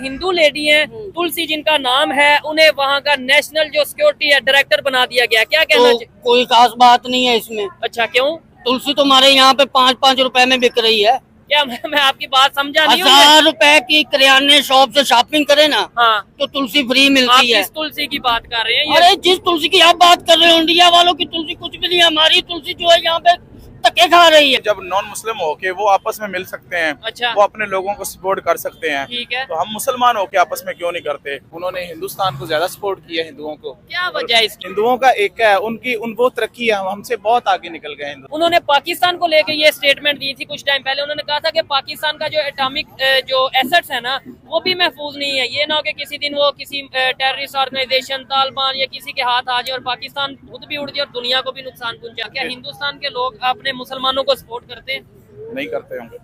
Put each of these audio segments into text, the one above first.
Hindu lady हैं तुलसी जिनका नाम है, उन्हें वहाँ का नेशनल जो सिक्योरिटी डायरेक्टर बना दिया गया, क्या कहना चाहिए? कोई खास बात नहीं है इसमें। अच्छा, क्यों? तुलसी तो हमारे यहाँ पे 5-5 रुपए में बिक रही है। क्या मैं आपकी बात समझा नहीं हूँ? 1000 रुपए की किराने शॉप से शॉपिंग करे ना, हाँ, तो तुलसी फ्री आप मिलती है। किस तुलसी की बात कर रहे हैं? अरे जिस तुलसी की आप बात कर रहे हो, इंडिया वालों की तुलसी कुछ भी नहीं है। हमारी तुलसी जो है यहाँ पे धक्के खा रही है। जब नॉन मुस्लिम होके वो आपस में मिल सकते हैं, अच्छा, वो अपने लोगों को सपोर्ट कर सकते हैं, ठीक है, तो हम मुसलमान होके आपस में क्यों नहीं करते? उन्होंने हिंदुस्तान को ज्यादा सपोर्ट किया, हिंदुओं को। क्या वजह है इसकी? हिंदुओं का एक है, वो तरक्की है, हमसे बहुत आगे निकल गए हिंदू। उन्होंने पाकिस्तान को लेके ये स्टेटमेंट दी थी कुछ टाइम पहले। उन्होंने कहा था कि पाकिस्तान का जो एटॉमिक जो एसेट्स है ना, वो भी महफूज नहीं है। ये ना हो कि किसी दिन वो किसी टेररिस्ट ऑर्गेनाइजेशन, तालिबान या किसी के हाथ आ जाए और पाकिस्तान खुद भी उड़ जाए और दुनिया को भी नुकसान पहुंचा। क्या हिंदुस्तान के लोग अपने मुसलमानों को सपोर्ट करते हैं? नहीं करते होंगे।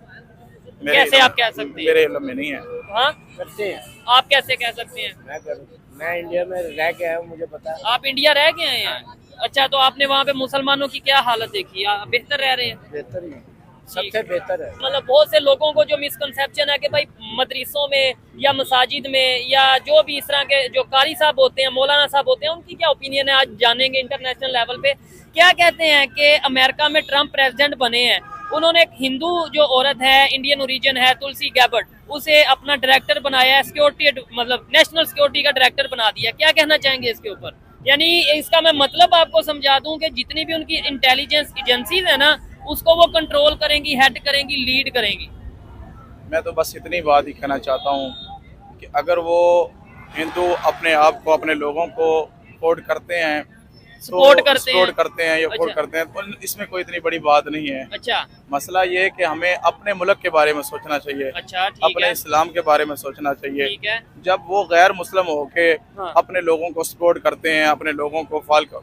कैसे आप कह सकते हैं? मेरे इल्म में नहीं है। हाँ, करते हैं। आप कैसे कह सकते हैं? मैं इंडिया में रह के आया हूँ, मुझे पता है। आप इंडिया रह के आए हैं? अच्छा, तो आपने वहाँ पे मुसलमानों की क्या हालत देखी? आप बेहतर रह रहे हैं? बेहतर ही है, सबसे बेहतर है। मतलब बहुत से लोगों को जो मिसकंसेप्शन है कि भाई मदरसों में या मसाजिद में या जो भी इस तरह के जो कारी साहब होते हैं, मौलाना साहब होते हैं, उनकी क्या ओपिनियन है, आज जानेंगे इंटरनेशनल लेवल पे। क्या कहते हैं कि अमेरिका में ट्रम्प प्रेसिडेंट बने हैं, उन्होंने एक हिंदू जो औरत है, इंडियन ओरिजिन है, तुलसी गैबर्ट, उसे अपना डायरेक्टर बनाया है, सिक्योरिटी मतलब नेशनल सिक्योरिटी का डायरेक्टर बना दिया। क्या कहना चाहेंगे इसके ऊपर? यानी इसका मैं मतलब आपको समझा दूं कि जितनी भी उनकी इंटेलिजेंस एजेंसीज है ना, उसको वो कंट्रोल करेंगी, हेड करेंगी, लीड करेंगी। मैं तो बस इतनी बात ही कहना चाहता हूँ कि अगर वो हिंदू अपने आप को, अपने लोगों को सपोर्ट करते हैं, सपोर्ट करते हैं या सपोर्ट अच्छा, करते हैं, तो इसमें कोई इतनी बड़ी बात नहीं है। अच्छा, मसला ये है कि हमें अपने मुल्क के बारे में सोचना चाहिए, अच्छा, ठीक अपने है, इस्लाम के बारे में सोचना चाहिए। ठीक है, जब वो गैर मुस्लिम होके हाँ, अपने लोगों को सपोर्ट करते हैं, अपने लोगों को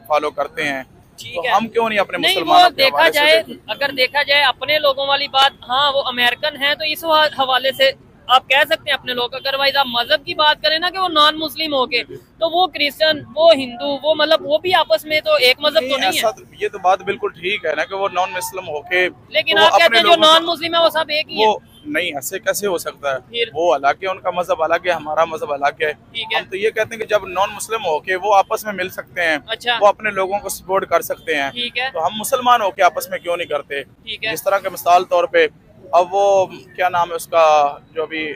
फॉलो करते हैं, ठीक तो है। हम क्यों नहीं अपने नहीं, मुसलमानों वो के देखा हवाले से जाए, देखें? अगर देखा जाए अपने लोगों वाली बात, हाँ वो अमेरिकन है तो इस हवाले से आप कह सकते हैं अपने लोग। अदरवाइज आप मजहब की बात करें ना कि वो नॉन मुस्लिम होके, तो वो क्रिश्चियन, वो हिंदू, वो मतलब वो भी आपस में तो एक मजहब तो नहीं है। ये तो बात बिल्कुल ठीक है ना कि वो नॉन मुस्लिम होके, लेकिन तो आप वो कहते अपने हैं जो लोगों नॉन को- मुस्लिम है वो सब एक ही है। वो नहीं, ऐसे कैसे हो सकता है? फिर? वो अलग है, उनका मजहब अलग है, हमारा मजहब अलग है। ठीक है, हम तो ये कहते हैं कि जब नॉन मुस्लिम होके वो आपस में मिल सकते हैं, अच्छा, वो अपने लोगों को सपोर्ट कर सकते हैं, ठीक है, तो हम मुसलमान होके आपस में क्यों नहीं करते? ठीक है, जिस तरह के मिसाल तौर पे अब वो क्या नाम है उसका, जो अभी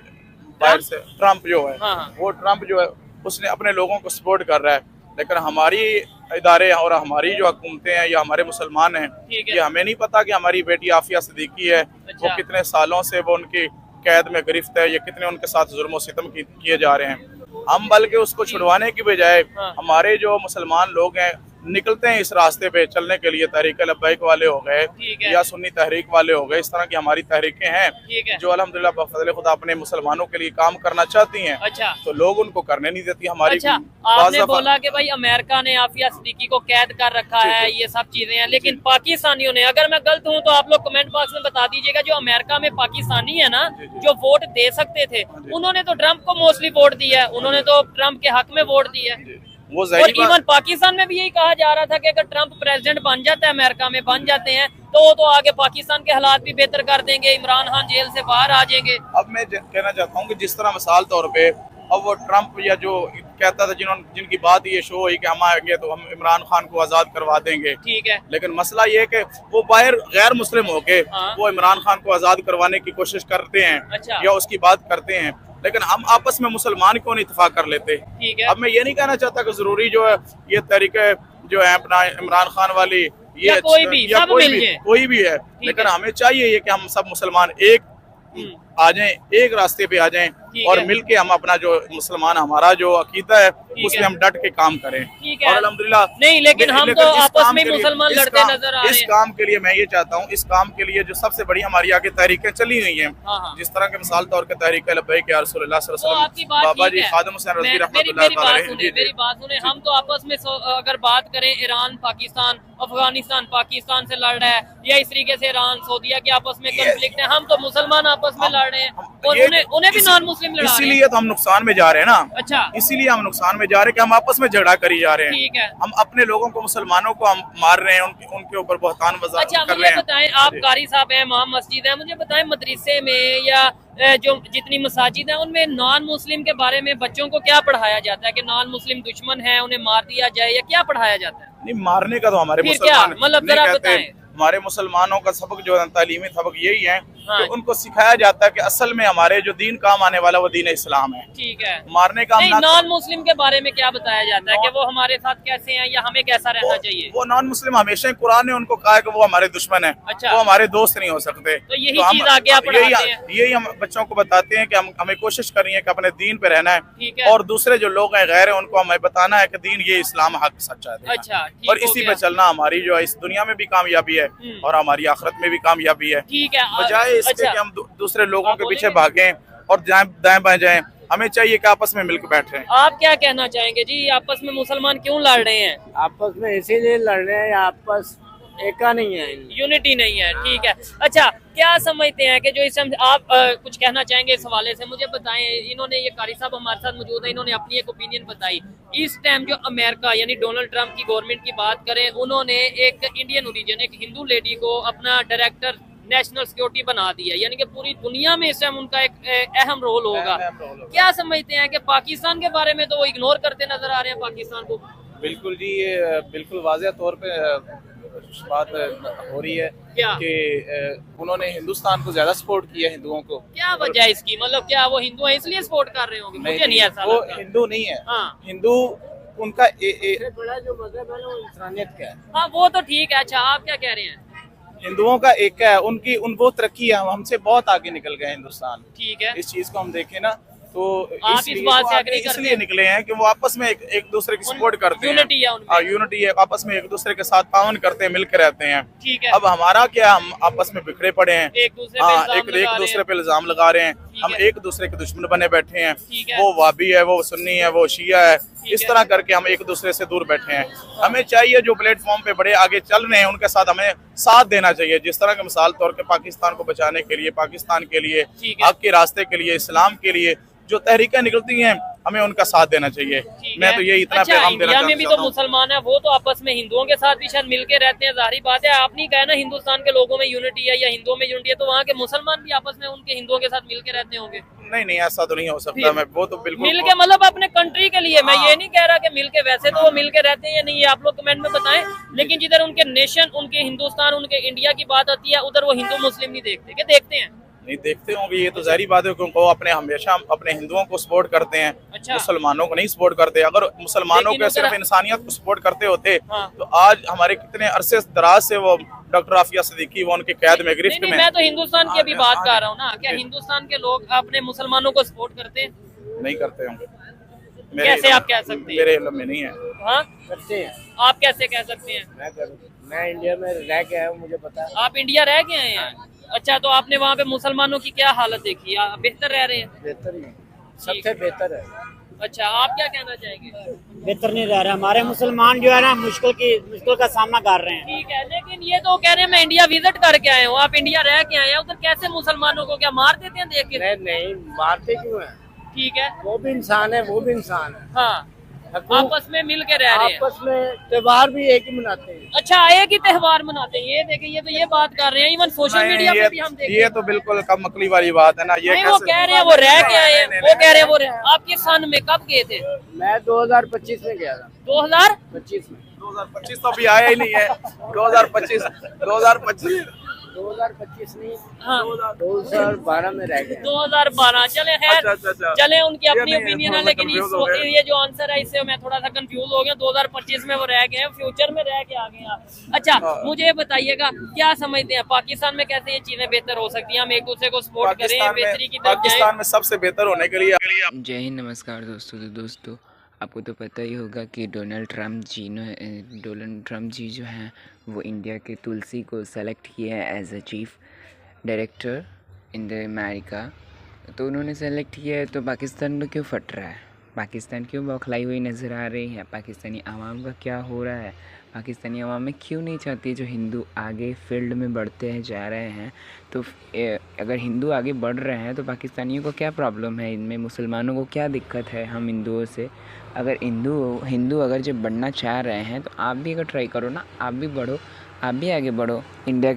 बाहर से ट्रम्प जो है, हाँ, हाँ, वो ट्रम्प जो है उसने अपने लोगों को सपोर्ट कर रहा है, लेकिन हमारी इदारे और हमारी जो हुकूमतें हैं या हमारे मुसलमान हैं, ठीक है, ये हमें नहीं पता कि हमारी बेटी आफिया सिद्दीकी है, अच्छा, वो कितने सालों से वो उनकी कैद में गिरफ्त है, या कितने उनके साथ जुल्म सितम किए जा रहे हैं। हम बल्कि उसको छुड़वाने की बजाय हाँ, हमारे जो मुसलमान लोग हैं निकलते हैं इस रास्ते पे चलने के लिए, तहरीक लब्बैक वाले हो गए ठीक है, या सुन्नी तहरीक वाले हो गए, इस तरह की हमारी तहरीकें हैं ठीक है, जो अल्हम्दुलिल्लाह बफज़ल खुदा अपने मुसलमानों के लिए काम करना चाहती हैं, अच्छा, तो लोग उनको करने नहीं देती हमारी। अच्छा। बाज़ आपने दफ़ा- बोला कि भाई अमेरिका ने आफिया सिद्दीकी को कैद कर रखा है, ये सब चीजें हैं, लेकिन पाकिस्तानियों ने, अगर मैं गलत हूँ तो आप लोग कमेंट बॉक्स में बता दीजिएगा, जो अमेरिका में पाकिस्तानी है ना, जो वोट दे सकते थे, उन्होंने तो ट्रम्प को मोस्टली वोट दिया है, उन्होंने तो ट्रम्प के हक में वोट दिया है। वो और ज़ाहिरी बात- इवन पाकिस्तान में भी यही कहा जा रहा था कि अगर ट्रम्प प्रेसिडेंट बन जाता है, अमेरिका में बन जाते हैं, तो वो तो आगे पाकिस्तान के हालात भी बेहतर कर देंगे, इमरान खान जेल से बाहर आ जाएंगे। अब मैं कहना चाहता हूँ कि जिस तरह मिसाल तौर पे अब वो ट्रम्प या जो कहता था, जिनकी बात ये शो हुई कि हम आएंगे तो हम इमरान खान को आज़ाद करवा देंगे, ठीक है, लेकिन मसला ये है कि वो बाहर गैर मुस्लिम होके हाँ, वो इमरान खान को आज़ाद करवाने की कोशिश करते हैं, अच्छा, या उसकी बात करते हैं, लेकिन हम आपस में मुसलमान क्यों नहीं इत्तेफाक कर लेते? ठीक है, अब मैं ये नहीं कहना चाहता कि जरूरी जो है ये तरीके जो है अपना इमरान खान वाली या कोई भी, या सब मिल जाए, कोई भी है, लेकिन है। हमें चाहिए ये कि हम सब मुसलमान एक आ जाएं, एक रास्ते पे आ जाएं और है। मिलके हम अपना जो मुसलमान हमारा जो अकीदा है उसमें हम डट के काम करें। ठीक है। और अल्हम्दुलिल्लाह नहीं, लेकिन हम लेकिन तो इस आपस काम में के लिए- मुसलमान इस लड़ते काम- नजर आ रहे इस हैं। काम के लिए मैं ये चाहता हूँ, इस काम के लिए जो सबसे बड़ी हमारी आगे तहरीकें चली हुई हैं, हाँ, हाँ। जिस तरह के मिसाल तौर के तहरीक लब्बैक या रसूलुल्लाह सल्लल्लाहु अलैहि आपकी वसल्लम, बात बाबा ठीक जी है। खादिम हुसैन रज़वी मेरी रहमतुल्लाह बात अलैहि। सुने, जी, मेरी बात सुने, हम तो आपस में अगर बात करें, ईरान पाकिस्तान, अफगानिस्तान पाकिस्तान से लड़ रहा है, या इस तरीके से ईरान सऊदीया के आपस में कंफ्लिक्ट है, हम तो मुसलमान आपस में लड़ रहे हैं और ये- उन्हें भी नॉन मुस्लिम लड़ा रहे हैं। इसीलिए तो हम नुकसान में जा रहे हैं ना, अच्छा, इसीलिए हम नुकसान में में जा रहे हैं कि हम आपस में झगड़ा करी जा रहे ठीक हैं। है। हम अपने लोगों को, मुसलमानों को हम मार रहे हैं, उनके ऊपर बहतान वज़ा अच्छा कर मुझे रहे हैं। बताएं, आप कारी साहब हैं, इमाम मस्जिद है, मुझे बताएं मदरसे में या जो जितनी मसाजिद हैं उनमें नॉन मुस्लिम के बारे में बच्चों को क्या पढ़ाया जाता है कि नॉन मुस्लिम दुश्मन है, उन्हें मार दिया जाए, या क्या पढ़ाया जाता है? नहीं, मारने का तो हमारे फिर क्या? मुसलमान मतलब नहीं जरा कहते। बताएं। हमारे मुसलमानों का सबक जो है, तालीमी सबक यही है हाँ। कि उनको सिखाया जाता है कि असल में हमारे जो दीन काम आने वाला वो दीन इस्लाम है। ठीक है। मारने का हम नहीं, ना नॉन मुस्लिम के बारे में क्या बताया जाता है कि वो हमारे साथ कैसे हैं या हमें कैसा रहना चाहिए? वो नॉन मुस्लिम हमेशा ही कुरान ने उनको कहा है कि वो हमारे दुश्मन है, अच्छा। वो हमारे दोस्त नहीं हो सकते। तो यही चीज आगे आप पढ़ाते हैं? यही हम बच्चों को बताते हैं कि हमें कोशिश करनी है कि अपने दीन पे रहना ठीक है, है। और दूसरे जो लोग हैं गैर है उनको हमें बताना है कि दीन ये इस्लाम हक सच्चा है। अच्छा, ठीक और हो इसी गया। पे चलना हमारी जो है इस दुनिया में भी कामयाबी है और हमारी आखिरत में भी कामयाबी है। ठीक है। बजाय इसके अच्छा। कि हम दूसरे लोगों आप के पीछे बोलेंगे? भागें और दाएं बाएं जाएं, हमें चाहिए कि आपस में मिलकर बैठें। आप क्या कहना चाहेंगे जी, आपस में मुसलमान क्यों लड़ रहे हैं? आपस में इसीलिए लड़ रहे हैं, आपस एका नहीं है। यूनिटी नहीं है, ठीक है। अच्छा, क्या समझते हैं कि जो इस समय आप कुछ कहना चाहेंगे इस हवाले से? मुझे बताएं, इन्होंने ये कारी साहब हमारे साथ मौजूद है, इन्होंने अपनी एक ओपिनियन बताई। इस टाइम जो अमेरिका यानी डोनाल्ड ट्रंप की गवर्नमेंट की बात करें, उन्होंने एक इंडियन ओरिजिन, एक हिंदू लेडी को अपना डायरेक्टर नेशनल सिक्योरिटी बना दिया, यानी कि पूरी दुनिया में इस टाइम उनका एक अहम रोल होगा। क्या समझते हैं कि पाकिस्तान के बारे में तो वो इग्नोर करते नजर आ रहे हैं पाकिस्तान को? बिल्कुल जी, ये बिल्कुल वाज़ेह तौर पे बात हो रही है क्या? कि उन्होंने हिंदुस्तान को ज्यादा सपोर्ट किया, हिंदुओं को। क्या वजह है इसकी? मतलब क्या वो हिंदू है इसलिए सपोर्ट कर रहे होंगे? मुझे नहीं ऐसा वो लगता। हिंदू नहीं है। हाँ। हिंदू उनका सबसे बड़ा जो मजहब है वो इंसानियत का है। हाँ वो तो ठीक है। अच्छा, आप क्या कह रहे हैं? हिंदुओं का एक है, वो तरक्की है, हमसे बहुत आगे निकल गए हिंदुस्तान। ठीक है। इस चीज को हम देखें ना तो आप इस बात से agree करते इसलिए हैं? निकले हैं कि वो आपस में एक दूसरे की सपोर्ट करते हैं। यूनिटी है उनमें। यूनिटी है, आपस में एक दूसरे के साथ ताउन करते हैं, मिलकर रहते हैं। ठीक है। अब हमारा क्या, हम आपस में बिखरे पड़े हैं, एक दूसरे पे इल्जाम एक लगा रहे दूसरे हैं। पे इल्जाम लगा रहे हैं। ठीक हम है। एक दूसरे के दुश्मन बने बैठे हैं। ठीक है। वो वाबी है, वो सुन्नी है, वो शिया है। इस है। तरह करके हम एक दूसरे से दूर बैठे हैं। हमें चाहिए जो प्लेटफॉर्म पे बड़े आगे चल रहे हैं उनके साथ हमें साथ देना चाहिए। जिस तरह के मिसाल तौर पे पाकिस्तान को बचाने के लिए, पाकिस्तान के लिए, ठीक है। हक के रास्ते के लिए, इस्लाम के लिए जो तहरीकें निकलती हैं, हमें उनका साथ देना चाहिए। ठीक मैं है। तो यही इतना अच्छा, पैगाम देना इंडिया में भी चाहता तो हूं। मुसलमान है, वो तो आपस में हिंदुओं के साथ भी शायद मिलके रहते हैं, जाहिर बात है। आप नहीं कहे ना हिंदुस्तान के लोगों में यूनिटी है या हिंदुओं में यूनिटी है, तो वहाँ के मुसलमान भी आपस में उनके हिंदुओं के साथ मिलके रहते होंगे। नहीं, ऐसा तो नहीं हो सकता। फिर मैं वो तो बिल्कुल मिल के मतलब अपने कंट्री के लिए, मैं ये नहीं कह रहा कि मिल के, वैसे तो वो मिल के रहते हैं या नहीं, ये आप लोग कमेंट में बताएं। लेकिन जिधर उनके नेशन, उनके हिंदुस्तान, उनके इंडिया की बात आती है, उधर वो हिंदू मुस्लिम नहीं देखते। क्या देखते हैं? नहीं देखते होंगे, ये तो जाहिर बात है क्योंकि वो हमेशा अपने हिंदुओं को सपोर्ट करते हैं। अच्छा। मुसलमानों को नहीं सपोर्ट करते। अगर मुसलमानों लेकिन के सिर्फ अगर- इंसानियत को सपोर्ट करते होते हाँ। तो आज हमारे कितने अरसे दराज से वो डॉक्टर आफिया सिद्दीकी वो उनके कैद में, गिरफ्त नहीं, में। मैं तो हिंदुस्तान की अभी बात हाँ, कर रहा हूँ ना। क्या हिंदुस्तान के लोग अपने मुसलमानों को सपोर्ट करते हैं? नहीं करते होंगे। कैसे आप कह सकते हैं? मेरे इल्म में नहीं है। हाँ, करते हैं। आप कैसे कह सकते हैं? मैं इंडिया में रह के आया हूँ, मुझे पता है। आप इंडिया रह के आए हैं? अच्छा, तो आपने वहाँ पे मुसलमानों की क्या हालत देखी? आप बेहतर रह रहे हैं? बेहतर ही है, सबसे बेहतर है। अच्छा, आप क्या कहना चाहेंगे? बेहतर नहीं रह रहे हमारे मुसलमान जो है ना, मुश्किल का सामना कर रहे हैं। ठीक है, लेकिन ये तो कह रहे हैं मैं इंडिया विजिट करके आया हूँ, आप इंडिया रह के आए हैं, उधर कैसे मुसलमानों को क्या मार देते हैं देख के? नहीं, मारते क्यों है? ठीक है। वो भी इंसान है, वो भी इंसान है। हाँ, आपस में मिल के रह रहे हैं। आपस में त्योहार भी एक ही मनाते हैं। अच्छा, एक ही त्योहार मनाते हैं। ये देखें, ये तो ये बात कर रहे हैं। इवन सोशल मीडिया पे भी हम देख ये तो बिल्कुल कम अकली वाली बात है ना। ये नहीं, वो कह रहे हैं वो रह के आए हैं, वो कह रहे हैं वो आप किस सन में कब गए थे? मैं 2025 में गया था। 2025 में 2025 तो अभी आया ही नहीं है। 2025 नहीं, हाँ 2012 में रह गया। 2012 चले खैर, अच्छा। चले उनकी अपनी ये ओपिनियन नहीं, है, लेकिन confuse हो गए। ये जो आंसर है इससे मैं थोड़ा सा कंफ्यूज हो गया। 2025 में वो रह गए हैं, फ्यूचर में रह के आ गए हैं। अच्छा, मुझे ये बताइएगा, क्या समझते हैं पाकिस्तान में कैसे ये चीजें बेहतर हो सकती हैं? हम एक दूसरे को सपोर्ट करें, बेहतरी की तरफ जाएं। पाकिस्तान में सबसे बेहतर होने के लिए जय हिंद, नमस्कार दोस्तों। तो दोस्तों, आपको तो पता ही होगा कि डोनाल्ड ट्रम्प जी जो हैं वो इंडिया के तुलसी को सेलेक्ट किए हैं as a chief director in the America. तो उन्होंने सेलेक्ट किया है, तो पाकिस्तान में क्यों फट रहा है? पाकिस्तान क्यों बौखलाई हुई नज़र आ रही है? पाकिस्तानी आवाम का क्या हो रहा है? पाकिस्तानी अवाम में क्यों नहीं चाहती जो हिंदू आगे फील्ड में बढ़ते हैं जा रहे हैं। तो अगर हिंदू आगे बढ़ रहे हैं तो पाकिस्तानियों को क्या प्रॉब्लम है इनमें, मुसलमानों को क्या दिक्कत है हम हिंदुओं से। अगर हिंदू अगर जब बढ़ना चाह रहे हैं तो आप भी अगर ट्राई करो ना, आप भी बढ़ो, आप भी आगे बढ़ो। इंडिया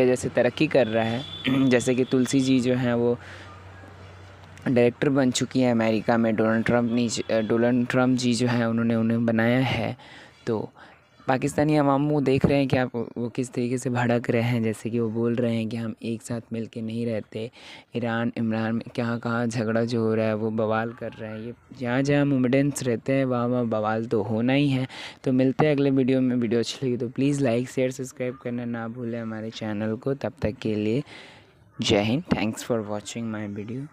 जैसे तरक्की कर रहा है जैसे कि तुलसी जी जो हैं वो डायरेक्टर बन चुकी है अमेरिका में, डोनाल्ड ट्रम्प जी जो है उन्होंने उन्हें बनाया है। तो पाकिस्तानी अवाम वो देख रहे हैं कि आप वो किस तरीके से भड़क रहे हैं, जैसे कि वो बोल रहे हैं कि हम एक साथ मिल के नहीं रहते। ईरान इमरान में कहाँ झगड़ा जो हो रहा है वो बवाल कर रहे हैं। ये जहाँ मोमेडेंट्स रहते हैं वहाँ बवाल तो होना ही है। तो मिलते हैं अगले वीडियो में। वीडियो अच्छी लगी तो प्लीज़ लाइक शेयर सब्सक्राइब करना ना भूलें हमारे चैनल को। तब तक के लिए जय Hind. Thanks for watching my video.